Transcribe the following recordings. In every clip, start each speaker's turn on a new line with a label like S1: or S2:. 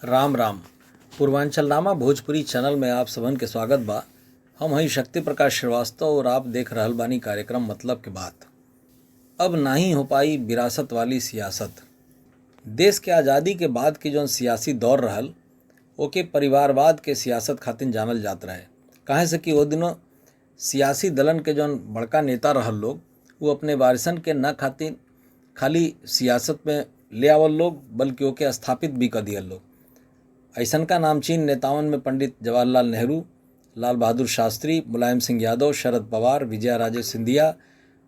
S1: Ram Ram. पूर्वांचलनामा Bhojpuri channel में आप सबन के स्वागत बा। हम हई शक्ति प्रकाश श्रीवास्तव और आप देख रहल बानी कार्यक्रम मतलब के बात। अब नहीं हो पाई विरासत वाली सियासत। देश के आज़ादी के बाद की जौन सियासी दौर रहल ओके परिवारवाद के सियासत खातिर जानल जात रहे। काहे से कि वो दिनों सियासी दलन के जौन बड़का नेता रहल लोग वो अपने वारिसन के न खातिर खाली सियासत में ले आवल लोग बल्कि ओके स्थापित भी कर दियल लोग। ऐसन का नामचीन नेतावन में पंडित जवाहरलाल नेहरू, लाल बहादुर शास्त्री, मुलायम सिंह यादव, शरद पवार, विजया राजे सिंधिया,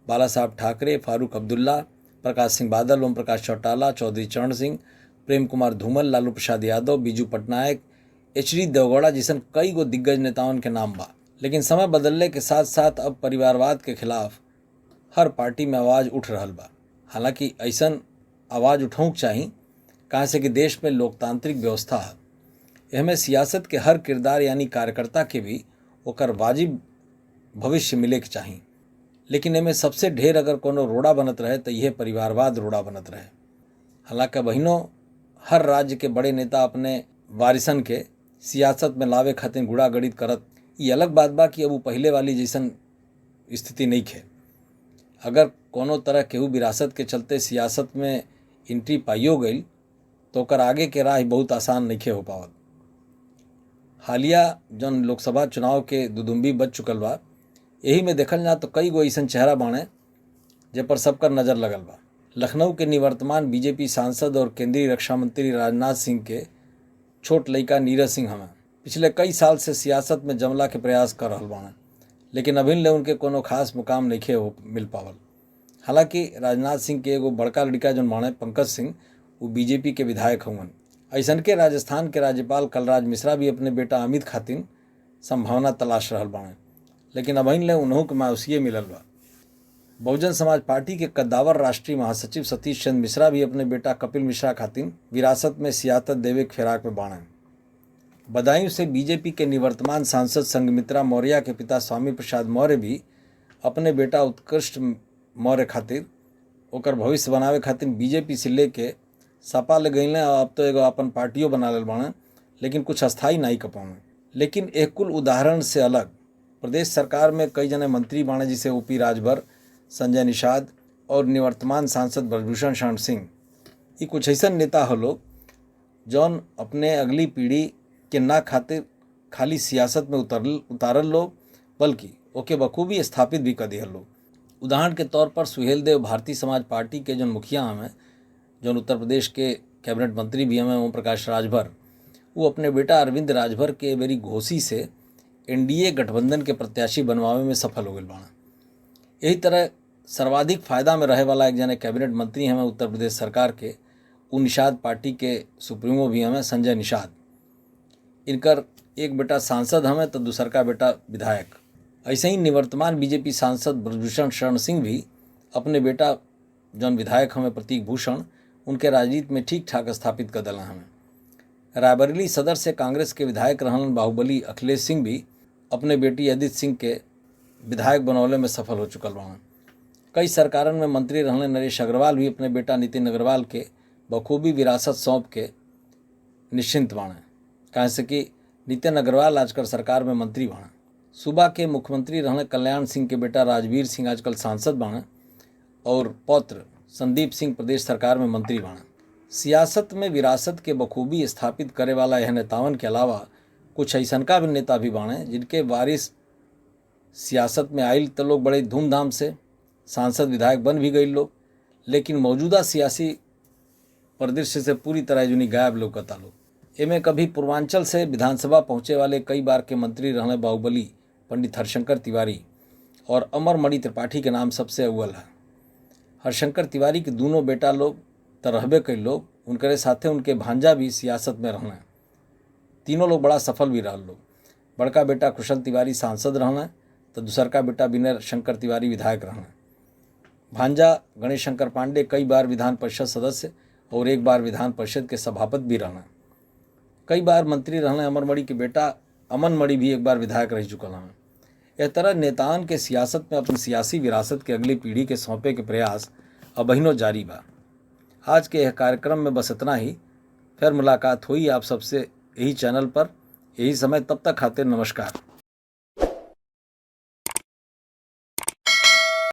S1: बाला साहब ठाकरे, फारूक अब्दुल्ला, प्रकाश सिंह बादल, ओम प्रकाश चौटाला, चौधरी चरण सिंह, प्रेम कुमार धूमल, लालू प्रसाद यादव, बीजू पटनायक, एच.डी. देवगौड़ा जैसन कई गो दिग्गज नेताओं के नाम बा। लेकिन समय बदलने के साथ साथ अब परिवारवाद के खिलाफ हर पार्टी में आवाज़ उठ रहल बा। हालांकि ऐसन आवाज़ उठाऊँ चाहिए कहाँ से कि देश में लोकतांत्रिक व्यवस्था है। एहमे सियासत के हर किरदार यानी कार्यकर्ता के भी ओकर वाजिब भविष्य मिले के चाहिए। लेकिन एमे सबसे ढेर अगर कोनो रोड़ा बनत रहे तो यह परिवारवाद रोड़ा बनत रहे। हालांकि बहिनों हर राज्य के बड़े नेता अपने वारिसन के सियासत में लावे खातिर गुड़ा गणित करत। ये अलग बात बा कि अब वो पहले वाली जैसन स्थिति नहीं है। अगर कोनो तरह केहू विरासत के चलते सियासत में एंट्री पाइयो गई तो ओकर आगे के राह बहुत आसान नहीं हो पावत। हालिया जौन लोकसभा चुनाव के दुदुम्बी बच चुकल बा, यही में देखल जा तो कई गो ऐसन चेहरा बाणे जे पर सबकर नज़र लगल बा। लखनऊ के निवर्तमान बीजेपी सांसद और केंद्रीय रक्षा मंत्री राजनाथ सिंह के छोट लड़का नीरज सिंह हमें पिछले कई साल से सियासत में जमला के प्रयास कर रहल बाणे, लेकिन अभी ले उनके कोनो खास मुकाम नहीं हो मिल पावल। हालांकि राजनाथ सिंह के एगो बड़का लड़का जौन बाणे पंकज सिंह वो बीजेपी के विधायक हुवन। ऐसन के राजस्थान के राज्यपाल कलराज मिश्रा भी अपने बेटा अमित खातिर संभावना तलाश रहल बाणे, लेकिन अभी ले उन्हों के मायूसिए मिलल बा। बहुजन समाज पार्टी के कद्दावर राष्ट्रीय महासचिव सतीश चंद्र मिश्रा भी अपने बेटा कपिल मिश्रा खातिर विरासत में सियासत देवे के फिराक में बाणे। बदायूं से बीजेपी के निवर्तमान सांसद संघमित्रा मौर्य के पिता स्वामी प्रसाद मौर्य भी अपने बेटा उत्कृष्ट मौर्य खातिर ओकर भविष्य बनावे खातिर बीजेपी से लेके सपा ले गई। अब तो एगो अपन पार्टियों बना लेल बाणे, लेकिन कुछ अस्थाई नहीं कर पाए। लेकिन एक कुल उदाहरण से अलग प्रदेश सरकार में कई जने मंत्री बाणे जिसे ओपी राजभर, संजय निषाद और निवर्तमान सांसद ब्रजभूषण शरण सिंह। ये कुछ ऐसा नेता हो लोग जौन अपने अगली पीढ़ी के ना खातिर खाली सियासत में उतारल लोग बल्कि ओके बखूबी स्थापित भी कर दिया लोग। उदाहरण के तौर पर सुहेल देव भारतीय समाज पार्टी के जौन मुखिया हमें, जौन उत्तर प्रदेश के कैबिनेट मंत्री भी हमें ओम प्रकाश राजभर, वो अपने बेटा अरविंद राजभर के बेरी घोषी से एनडीए गठबंधन के प्रत्याशी बनवावे में सफल हो गए बाड़ा। यही तरह सर्वाधिक फायदा में रहे वाला एक जने कैबिनेट मंत्री हमें उत्तर प्रदेश सरकार के वो निषाद पार्टी के सुप्रीमो भी हमें संजय निषाद। इनकर एक बेटा सांसद हमें तो दूसर का बेटा विधायक। ऐसे ही निवर्तमान बीजेपी सांसद ब्रजभूषण शरण सिंह भी अपने बेटा जौन विधायक हमें प्रतीक भूषण उनके राजनीति में ठीक ठाक स्थापित कर दिला हमें। रायबरेली सदर से कांग्रेस के विधायक रहन बाहुबली अखिलेश सिंह भी अपने बेटी अदिति सिंह के विधायक बनौले में सफल हो चुकल बाण। कई सरकारन में मंत्री रहने नरेश अग्रवाल भी अपने बेटा नितिन अग्रवाल के बखूबी विरासत सौंप के निश्चिंत बाणे। कहे से कि नितिन अग्रवाल आजकल सरकार में मंत्री बाणे। सूबा के मुख्यमंत्री रहने कल्याण सिंह के बेटा राजवीर सिंह आजकल सांसद बाणे और पौत्र संदीप सिंह प्रदेश सरकार में मंत्री बाणे। सियासत में विरासत के बखूबी स्थापित करे वाला यह नेतावन के अलावा कुछ ऐसन का भी नेता भी बाणे जिनके वारिस सियासत में आयल तो लोग बड़े धूमधाम से सांसद विधायक बन भी गई लोग, लेकिन मौजूदा सियासी परिदृश्य से पूरी तरह जुनी गायब लौकता लोग। एमे कभी पूर्वांचल से विधानसभा पहुँचे वाले कई बार के मंत्री रहने बाहुबली पंडित हरशंकर तिवारी और अमरमणि त्रिपाठी के नाम सबसे अव्वल है। हरशंकर तिवारी के दोनों बेटा लोग तो रहबे कई लोग, उनके साथे उनके भांजा भी सियासत में रहना। तीनों लोग बड़ा सफल भी रह लोग। बड़का बेटा कुशल तिवारी सांसद रहना तो दूसर का बेटा विनय शंकर तिवारी विधायक रहना। भांजा गणेश शंकर पांडे कई बार विधान परिषद सदस्य और एक बार विधान परिषद के सभापति भी रहना। कई बार मंत्री रहना अमरमणि के बेटा अमन मणि भी एक बार विधायक रह चुकल हैं। इस तरह नेताओं के सियासत में अपनी सियासी विरासत के अगली पीढ़ी के सौंपे के प्रयास अबहिनो जारी बा। आज के यह कार्यक्रम में बस इतना ही। फिर मुलाकात हुई आप सबसे यही चैनल पर, यही समय। तब तक खातिर नमस्कार।